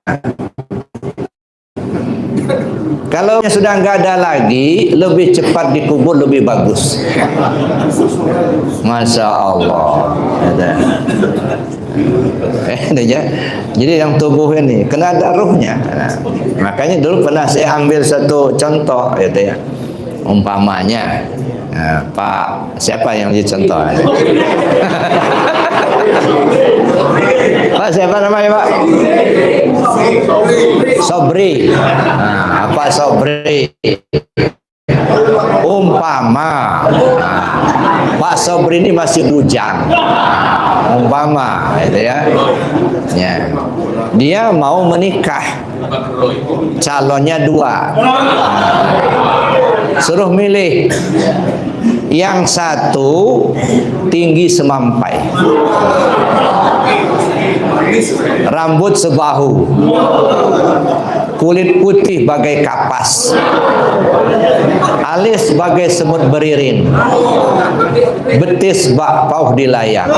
Speaker 1: Kalau sudah nggak ada lagi, lebih cepat dikubur lebih bagus. Masya Allah. Jadi yang tubuh ini kena ada ruhnya. Nah, makanya dulu pernah saya ambil satu contoh, gitu ya. Umpamanya, Pak, siapa yang jadi contoh? Pak, siapa namanya, Pak? Sobri. Pak Sobri. Umpama Pak Sobri ini masih bujang. Umpama, gitu ya. Dia mau menikah. Calonnya 2. Suruh milih. Yang satu tinggi semampai, rambut sebahu, kulit putih bagai kapas, alis bagai semut beririn, betis bak pauh di layang.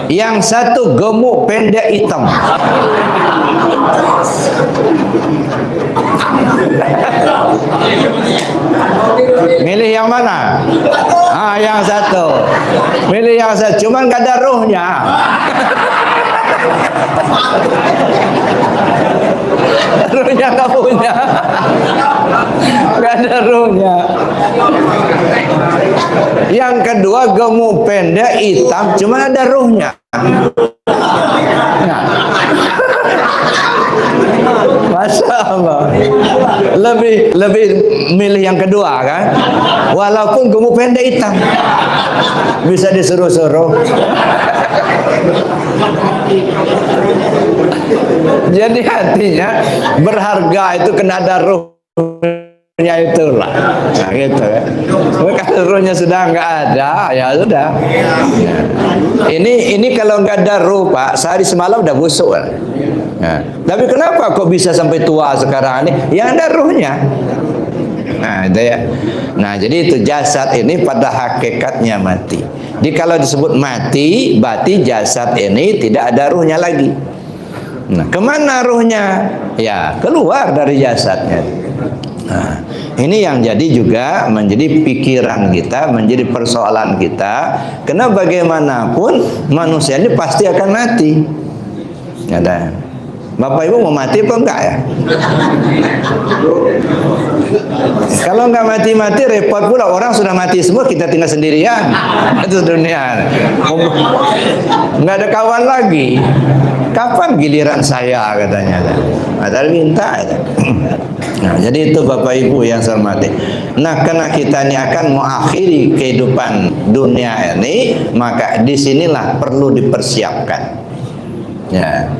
Speaker 1: Yang satu gemuk pendek hitam. Milih yang mana? Yang satu. Milih yang satu. Cuman gak ada ruhnya. Ruhnya gak punya. Gak ada ruhnya. Yang kedua gemuk pendek hitam, cuman ada ruhnya. Masya Allah. Lebih milih yang kedua kan, walaupun gemuk pendek hitam, bisa disuruh-suruh. Jadi hatinya berharga itu kena ada ruhnya itulah. Nah, gitu ya. Kalau ruhnya sudah nggak ada, ya sudah. Ini kalau nggak ada ruh, Pak, sehari semalam udah busuk kan. Nah, tapi kenapa kok bisa sampai tua sekarang ini? Ya ada ruhnya. Nah, itu ya. Nah, jadi itu jasad ini pada hakikatnya mati. Jadi kalau disebut mati, berarti jasad ini tidak ada ruhnya lagi. Nah, kemana ruhnya? Ya, keluar dari jasadnya. Nah, ini yang jadi juga menjadi pikiran kita, menjadi persoalan kita. Karena bagaimanapun manusia ini pasti akan mati. Ada. Bapak Ibu mau mati apa enggak ya? Kalau enggak mati-mati repot pula, orang sudah mati semua, kita tinggal sendirian. Itu dunia. Enggak ada kawan lagi. Kapan giliran saya katanya? Ada minta. Nah, jadi itu Bapak Ibu yang saya hormati. Nah, karena kita ini akan mengakhiri kehidupan dunia ini, maka disinilah perlu dipersiapkan. Ya.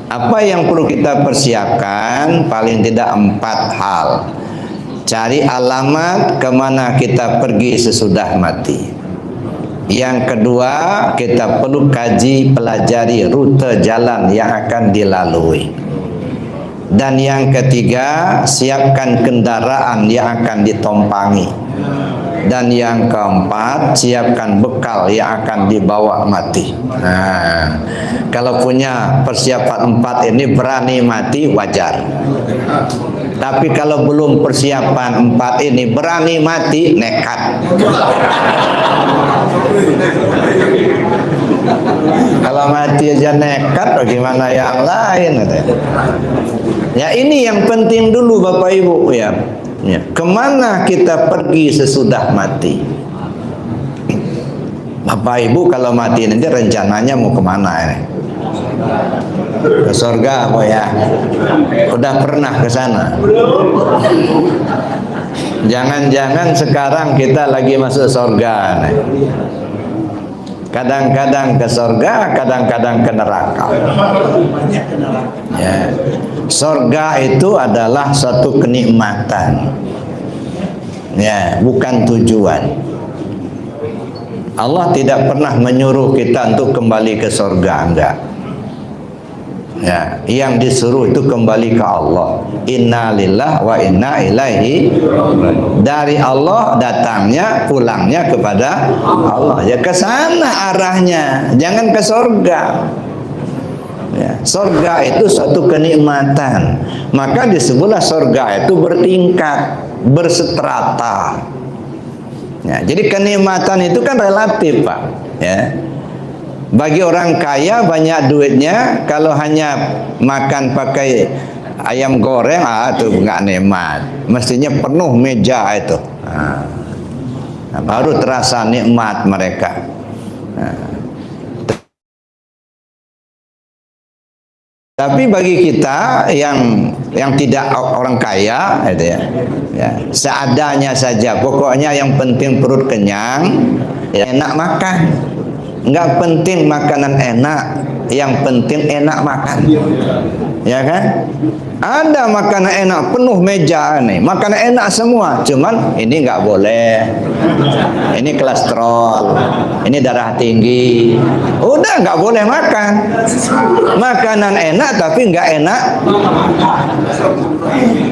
Speaker 1: Apa yang perlu kita persiapkan? Paling tidak 4 hal. Cari alamat kemana kita pergi sesudah mati. Yang kedua, kita perlu kaji, pelajari rute jalan yang akan dilalui. Dan yang ketiga, siapkan kendaraan yang akan ditompangi. Dan yang keempat, siapkan bekal yang akan dibawa mati. Nah, kalau punya persiapan 4 ini, berani mati wajar. Tapi kalau belum persiapan 4 ini, berani mati nekat. Kalau mati aja nekat, bagaimana yang lain? Ya, ini yang penting dulu Bapak Ibu ya. Ya. Kemana kita pergi sesudah mati? Bapak Ibu kalau mati nanti rencananya mau kemana ini? Ke surga apa ya? Udah pernah ke sana? Jangan-jangan sekarang kita lagi masuk surga nih. Kadang-kadang ke surga, kadang-kadang ke neraka. Ya. Surga itu adalah suatu kenikmatan. Ya, bukan tujuan. Allah tidak pernah menyuruh kita untuk kembali ke surga, enggak. Ya, yang disuruh itu kembali ke Allah. Inna lillahi wa inna ilaihi. Dari Allah datangnya, pulangnya kepada Allah. Ya, ke sana arahnya, jangan ke surga. Ya, surga itu suatu kenikmatan. Maka disebutlah surga itu bertingkat, berseterata. Ya, jadi kenikmatan itu kan relatif, Pak. Ya. Bagi orang kaya banyak duitnya, kalau hanya makan pakai ayam goreng, itu nggak nikmat. Mestinya penuh meja itu. Nah, baru terasa nikmat mereka. Nah. Tapi bagi kita yang tidak orang kaya, gitu ya, seadanya saja. Pokoknya yang penting perut kenyang, ya, enak makan. Enggak penting makanan enak, yang penting enak makan. Ya kan? Ada makanan enak penuh meja nih, makanan enak semua, cuman ini enggak boleh. Ini kolesterol, ini darah tinggi. Udah enggak boleh makan. Makanan enak tapi enggak enak.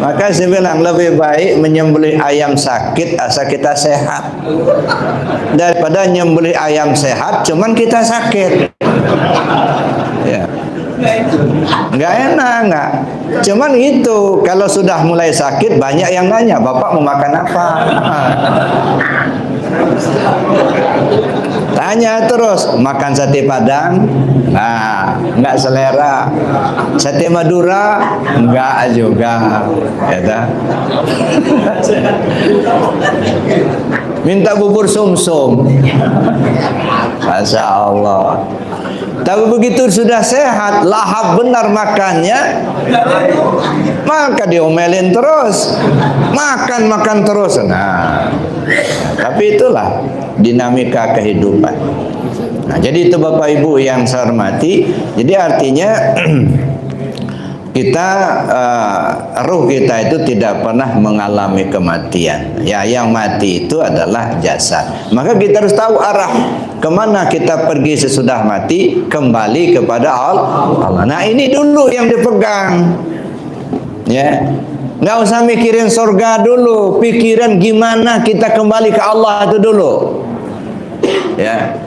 Speaker 1: Maka saya bilang lebih baik menyembelih ayam sakit asal kita sehat daripada nyembelih ayam sehat cuman kita sakit. Ya. Enggak enak, enggak. Cuman itu kalau sudah mulai sakit banyak yang nanya, Bapak mau makan apa? Tanya terus, makan sate Padang? Nah, enggak selera. Sate Madura? Enggak juga. Ya, minta bubur sumsum. Masya Allah. Tapi begitu sudah sehat, lahap benar makannya, maka diomelin terus, makan terus. Nah, tapi itulah dinamika kehidupan. Nah, jadi itu Bapak Ibu yang saya hormati. Jadi artinya kita ruh kita itu tidak pernah mengalami kematian. Ya, yang mati itu adalah jasad. Maka kita harus tahu arah kemana kita pergi sesudah mati, kembali kepada Allah. Nah, ini dulu yang dipegang. Ya, nggak usah mikirin surga dulu, pikiran gimana kita kembali ke Allah itu dulu. Ya,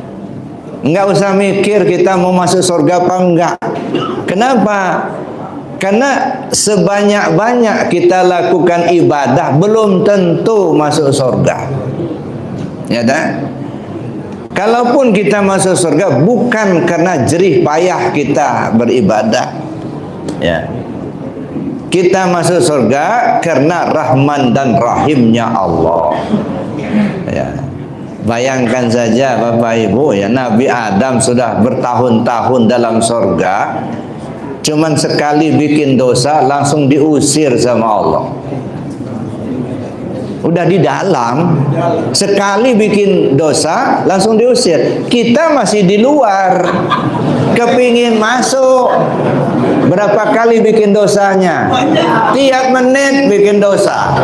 Speaker 1: nggak usah mikir kita mau masuk surga apa enggak. Kenapa? Karena sebanyak-banyak kita lakukan ibadah belum tentu masuk surga. Ya dah. Kalaupun kita masuk surga bukan karena jerih payah kita beribadah. Ya. Kita masuk surga karena Rahman dan Rahimnya Allah. Ya. Bayangkan saja Bapak Ibu, ya, Nabi Adam sudah bertahun-tahun dalam surga, cuman sekali bikin dosa langsung diusir sama Allah. Udah di dalam, sekali bikin dosa langsung diusir. Kita masih di luar, kepingin masuk. Berapa kali bikin dosanya? Tiap menit bikin dosa.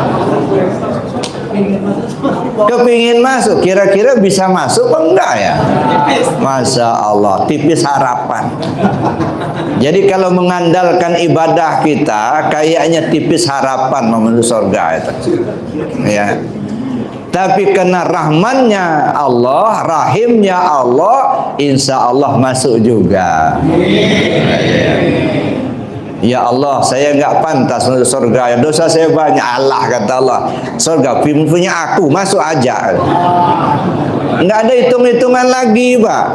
Speaker 1: Kepingin masuk, kira-kira bisa masuk apa enggak ya? Masya Allah, tipis harapan. Jadi kalau mengandalkan ibadah kita, kayaknya tipis harapan menuju surga itu. Ya. Tapi karena rahmannya Allah, rahimnya Allah, insya Allah masuk juga. Ya Allah, saya enggak pantas masuk surga. Ya, dosa saya banyak. Allah, kata Allah, surga punya aku, masuk aja. Enggak ada hitung-hitungan lagi, Pak.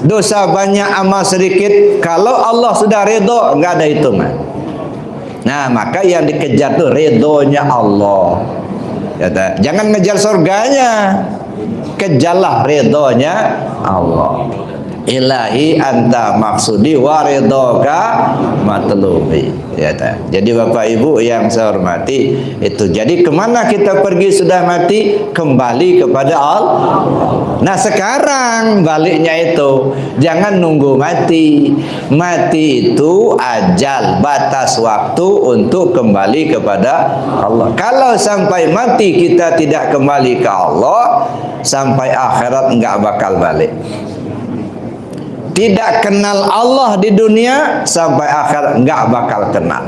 Speaker 1: Dosa banyak, amal sedikit. Kalau Allah sudah ridho, enggak ada hitungan. Nah, maka yang dikejar tuh ridhonya Allah. Jangan ngejar surganya, kejarlah ridhonya Allah. ilahi anta maksudi waridhoka matlubi. Ya, jadi Bapak Ibu yang saya hormati, itu jadi kemana kita pergi sudah mati? Kembali kepada Allah. Nah sekarang baliknya itu jangan nunggu mati. Mati itu ajal, batas waktu untuk kembali kepada Allah. Kalau sampai mati kita tidak kembali ke Allah, sampai akhirat enggak bakal balik. Tidak kenal Allah di dunia, sampai akhirat enggak bakal kenal.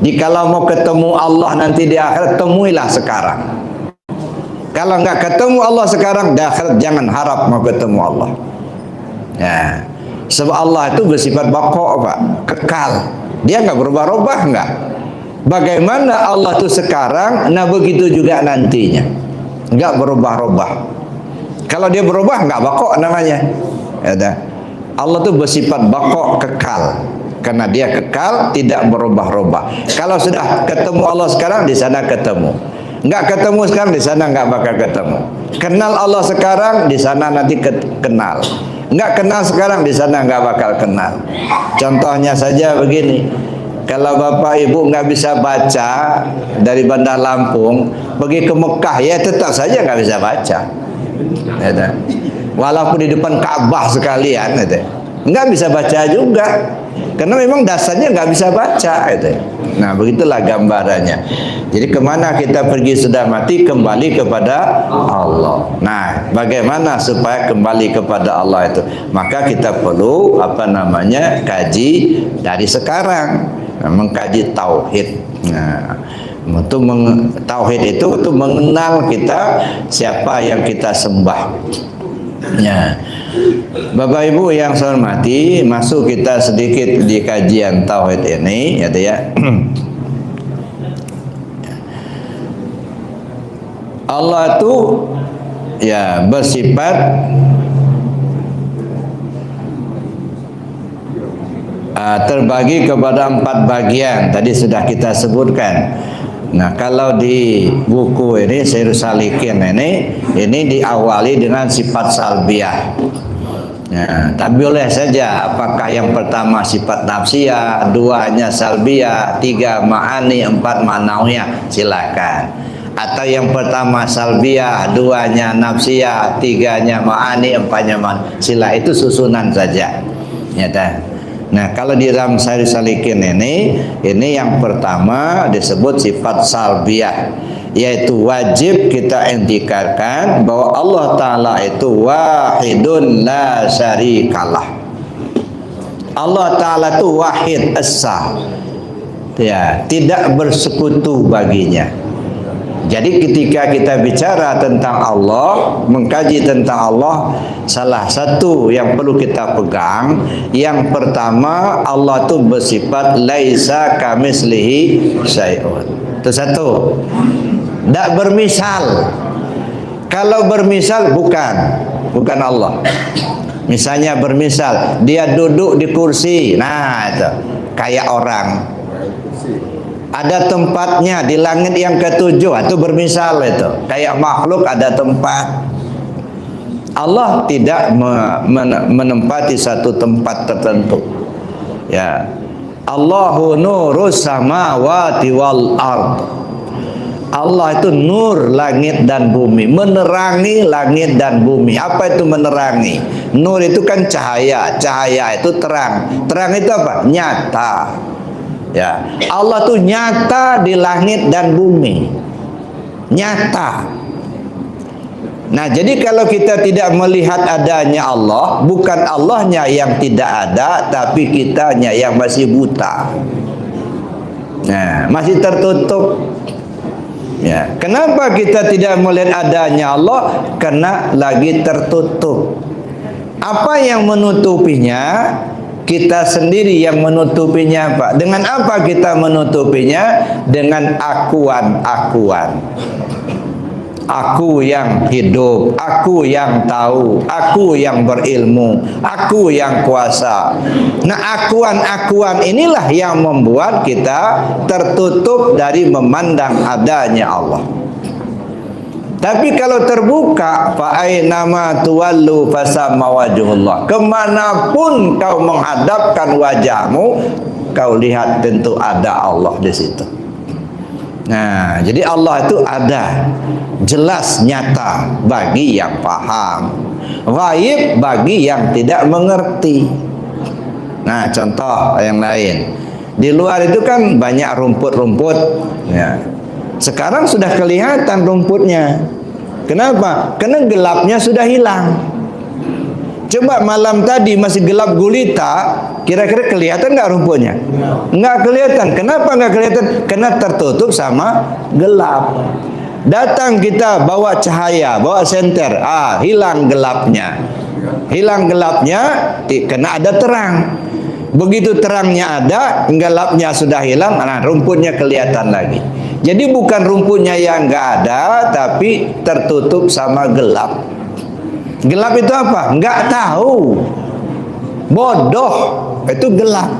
Speaker 1: Jikalau mau ketemu Allah nanti di akhirat, temuilah sekarang. Kalau enggak ketemu Allah sekarang, di akhirat jangan harap mau ketemu Allah. Ya, sebab Allah itu bersifat baqa, Pak, kekal. Dia enggak berubah-ubah, enggak. Bagaimana Allah itu sekarang, nah begitu juga nantinya. Enggak berubah-ubah. Kalau dia berubah, enggak baqa namanya. Allah itu bersifat baqa, kekal, karena dia kekal, tidak berubah-ubah. Kalau sudah ketemu Allah sekarang, di sana ketemu. Enggak ketemu sekarang, di sana enggak bakal ketemu. Kenal Allah sekarang, di sana nanti kenal. Enggak kenal sekarang, di sana enggak bakal kenal. Contohnya saja begini, kalau Bapak Ibu enggak bisa baca dari Bandar Lampung pergi ke Mekah, ya tetap saja enggak bisa baca. Walaupun di depan Ka'bah sekalian, nggak bisa baca juga, karena memang dasarnya nggak bisa baca. Nah begitulah gambarannya. Jadi kemana kita pergi sudah mati? Kembali kepada Allah. Nah bagaimana supaya kembali kepada Allah itu? Maka kita perlu kaji dari sekarang, mengkaji tauhid. Nah, untuk tauhid itu untuk mengenal kita siapa yang kita sembah. Ya, Bapak Ibu yang saya hormati, masuk kita sedikit di kajian tauhid ini, ya. Allah itu ya bersifat terbagi kepada 4 bagian. Tadi sudah kita sebutkan. Nah, kalau di buku ini Syairus Salikin ini diawali dengan sifat salbiyah. Nah, tapi boleh saja apakah yang pertama sifat nafsiyah, 2 hanya salbiyah, 3 ma'ani, 4 ma'nawiyah, silakan. Atau yang pertama salbiyah, 2-nya nafsiyah, 3-nya ma'ani, 4-nya ma'nawiyah, sila itu susunan saja. Ya, nah, kalau di dalam Syairus Salikin ini yang pertama disebut sifat salbiyah, yaitu wajib kita intikarkan bahwa Allah Ta'ala itu wahidun la syarikalah. Allah Ta'ala itu wahid esa, ya, tidak bersekutu baginya. Jadi ketika kita bicara tentang Allah, mengkaji tentang Allah, salah satu yang perlu kita pegang, yang pertama Allah itu bersifat laisa kamislihi syai'un. Itu satu. Tidak bermisal. Kalau bermisal bukan Allah. Misalnya bermisal, dia duduk di kursi, nah itu kayak orang. Ada tempatnya di langit yang ke-7, itu bermisal, itu kayak makhluk ada tempat. Allah tidak menempati satu tempat tertentu. Ya, Allahu nurus samawati wal ard. Allah itu nur langit dan bumi, menerangi langit dan bumi. Apa itu menerangi? Nur itu kan cahaya, cahaya itu terang. Terang itu apa? Nyata. Ya, Allah tuh nyata di langit dan bumi, nyata. Nah, jadi kalau kita tidak melihat adanya Allah, bukan Allahnya yang tidak ada, tapi kitanya yang masih buta. Nah, masih tertutup. Ya, kenapa kita tidak melihat adanya Allah? Karena lagi tertutup. Apa yang menutupinya? Kita sendiri yang menutupinya, Pak. Dengan apa kita menutupinya? Dengan akuan-akuan. Aku yang hidup, aku yang tahu, aku yang berilmu, aku yang kuasa. Nah, akuan-akuan inilah yang membuat kita tertutup dari memandang adanya Allah. Tapi kalau terbuka, fa ainama tuwallu fasamma wajhullah. Kemanapun kau menghadapkan wajahmu, kau lihat tentu ada Allah di situ. Nah, jadi Allah itu ada, jelas nyata bagi yang paham, ghaib bagi yang tidak mengerti. Nah, contoh yang lain, di luar itu kan banyak rumput-rumput, ya. Sekarang sudah kelihatan rumputnya. Kenapa? Karena gelapnya sudah hilang. Coba malam tadi masih gelap gulita, kira-kira kelihatan nggak rumputnya? Nggak kelihatan. Kenapa nggak kelihatan? Karena tertutup sama gelap. Datang kita bawa cahaya, bawa senter, hilang gelapnya. Hilang gelapnya, karena ada terang. Begitu terangnya ada, gelapnya sudah hilang, nah rumputnya kelihatan lagi. Jadi bukan rumputnya yang nggak ada, tapi tertutup sama gelap. Gelap itu apa? Nggak tahu. Bodoh, itu gelap.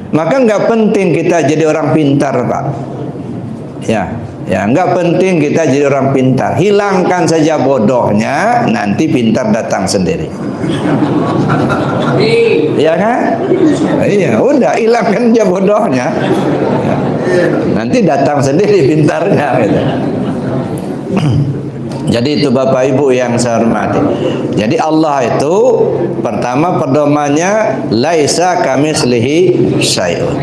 Speaker 1: Maka nggak penting kita jadi orang pintar, Pak. Ya, nggak penting kita jadi orang pintar. Hilangkan saja bodohnya, nanti pintar datang sendiri. Iya kan? Iya, udah hilangkan aja bodohnya. Ya. Nanti datang sendiri pintarnya. Gitu. Jadi itu Bapak Ibu yang saya hormati. Jadi Allah itu pertama pedomannya laisa kamitslihi syai'un.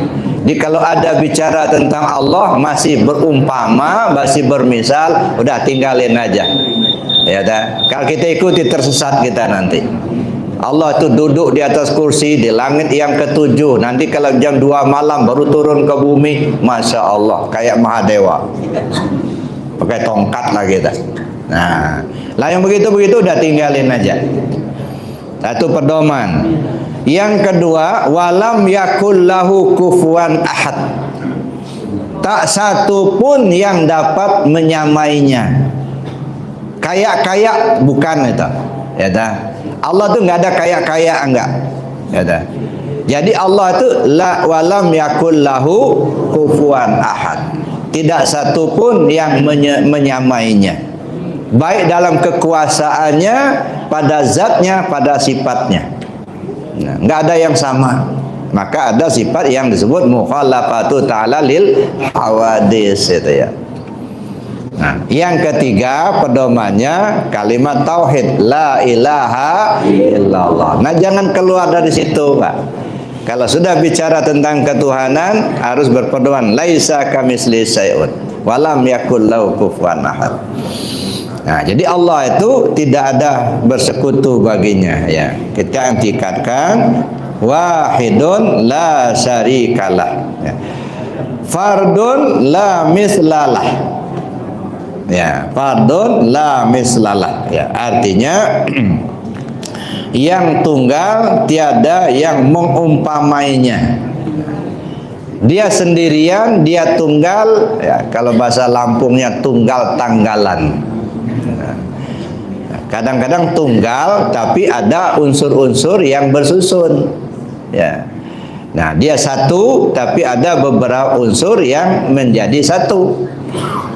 Speaker 1: Jadi kalau ada bicara tentang Allah masih berumpama, masih bermisal, udah tinggalin aja. Ya dah. Kalau kita ikuti tersesat kita nanti. Allah itu duduk di atas kursi di langit yang ketujuh. Nanti kalau jam 2 malam baru turun ke bumi, Masya Allah, kayak Mahadewa. Pakai tongkat lah kita. Nah, lah yang begitu-begitu udah tinggalin aja. Satu pedoman. Yang kedua, walam yakul lahu kufuwan ahad. Tak satu pun yang dapat menyamainya. Kayak bukan itu. Ya dah. Allah tuh nggak ada kayak enggak. Ya dah. Jadi Allah itu walam yakul lahu kufuwan ahad. Tidak satu pun yang menyamainya. Baik dalam kekuasaannya, pada zatnya, pada sifatnya. Nah, nggak ada yang sama. Maka ada sifat yang disebut mukhalafatu ta'ala lil hawadis itu ya. Nah, yang ketiga pedomannya kalimat tauhid la ilaha illallah. Nah, jangan keluar dari situ, Pak. Kalau sudah bicara tentang ketuhanan harus berpedoman laisa kamitsli syai'un walam yakul lahu kufuwan ahad. Nah, jadi Allah itu tidak ada bersekutu baginya ya. Kita tingkatkan wahidun la syarikalah. Ya. Fardun la mislalah. Ya, fardun la mislalah. Ya, artinya yang tunggal tiada yang mengumpamainya. Dia sendirian, dia tunggal, ya, kalau bahasa Lampungnya tunggal tanggalan. Kadang-kadang tunggal tapi ada unsur-unsur yang bersusun. Ya. Nah, dia satu tapi ada beberapa unsur yang menjadi satu.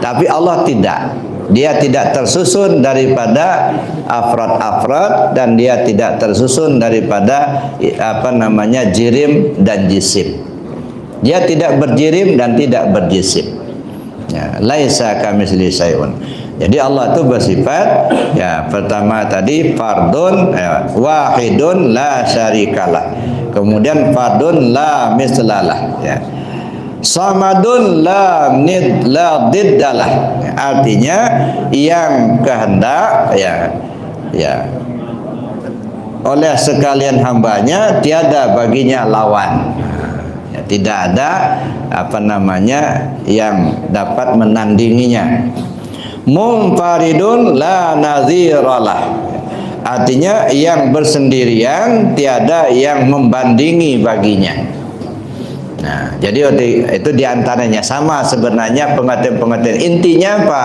Speaker 1: Tapi Allah tidak. Dia tidak tersusun daripada afrad-afrad dan dia tidak tersusun daripada jirim dan jisim. Dia tidak berjirim dan tidak berjisim. Ya, laisa kamitslihi syai'un. Jadi Allah itu bersifat ya pertama tadi fardun ya, wahidun la syarikalah. Kemudian fardun la mislalah ya. Samadun la diddalah. Ya, artinya yang kehendak ya oleh sekalian hambanya tiada baginya lawan. Ya, tidak ada yang dapat menandinginya. Munfaridun la naziralah. Artinya yang bersendirian tiada yang membandingi baginya. Nah, jadi itu diantaranya sama sebenarnya pengertian intinya apa?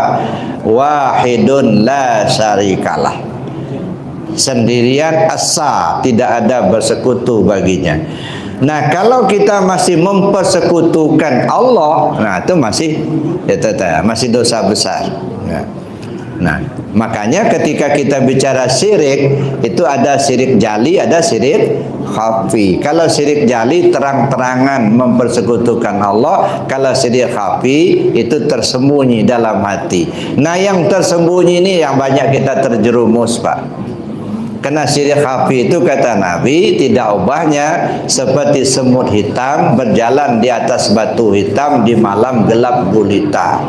Speaker 1: Wahidun la syarikalah. Sendirian asa, tidak ada bersekutu baginya. Nah, kalau kita masih mempersekutukan Allah, nah itu masih dosa besar. Nah, makanya ketika kita bicara syirik, itu ada syirik jali, ada syirik khafi. Kalau syirik jali terang-terangan mempersekutukan Allah, kalau syirik khafi itu tersembunyi dalam hati. Nah, yang tersembunyi ini yang banyak kita terjerumus, Pak. Karena syirik khafi itu kata Nabi tidak ubahnya seperti semut hitam berjalan di atas batu hitam di malam gelap gulita.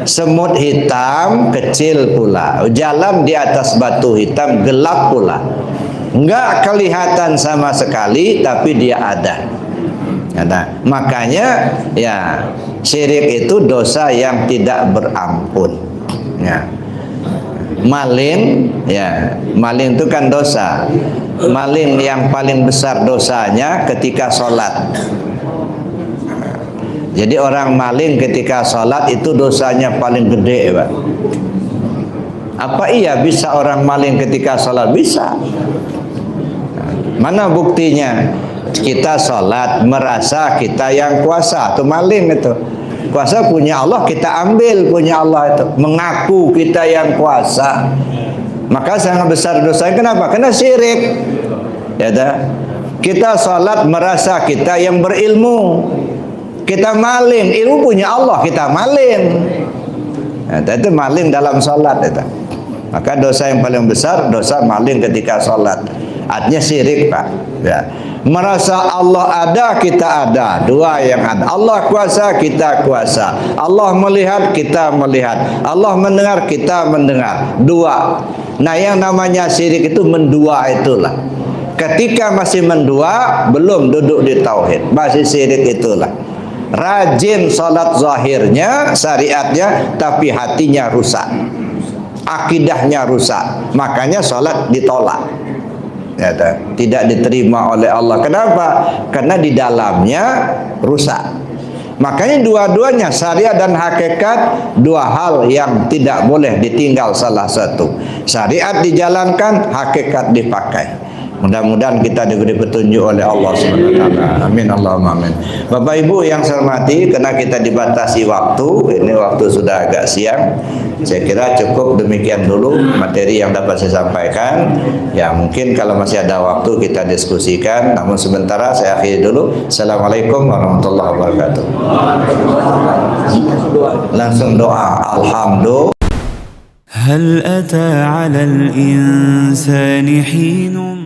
Speaker 1: Semut hitam kecil pula, jalan di atas batu hitam gelap pula, enggak kelihatan sama sekali, tapi dia ada. Nah, makanya ya syirik itu dosa yang tidak berampun. Ya. Maling, ya maling itu kan dosa. Maling yang paling besar dosanya ketika sholat. Jadi orang maling ketika sholat itu dosanya paling gede, Pak. Apa iya bisa orang maling ketika sholat? Bisa. Mana buktinya? Kita sholat merasa kita yang kuasa. Itu maling itu. Kuasa punya Allah, kita ambil punya Allah itu. Mengaku kita yang kuasa. Maka sangat besar dosanya. Kenapa? Karena syirik. Ya dah. Kita sholat merasa kita yang berilmu. Kita maling, ilmu punya Allah, kita maling. Nah, itu maling dalam sholat itu. Maka dosa yang paling besar dosa maling ketika sholat. Artinya syirik, Pak. Ya. Merasa Allah ada, kita ada. Dua yang ada. Allah kuasa, kita kuasa. Allah melihat, kita melihat. Allah mendengar, kita mendengar. Dua. Nah, yang namanya syirik itu mendua itulah. Ketika masih mendua, belum duduk di tauhid, masih syirik itulah. Rajin sholat zahirnya, syariatnya, tapi hatinya rusak, akidahnya rusak, makanya sholat ditolak, ya, tidak diterima oleh Allah. Kenapa? Karena di dalamnya rusak. Makanya dua-duanya syariat dan hakikat, dua hal yang tidak boleh ditinggal salah satu. Syariat dijalankan, hakikat dipakai. Mudah-mudahan kita diberi petunjuk oleh Allah Subhanahu wa taala. Amin Allahumma amin. Bapak Ibu yang saya hormati, karena kita dibatasi waktu, ini waktu sudah agak siang. Saya kira cukup demikian dulu materi yang dapat saya sampaikan. Ya, mungkin kalau masih ada waktu kita diskusikan, namun sementara saya akhiri dulu. Assalamualaikum warahmatullahi wabarakatuh. Langsung doa. Alhamdulillah.
Speaker 2: هل أتى على الإنسان حين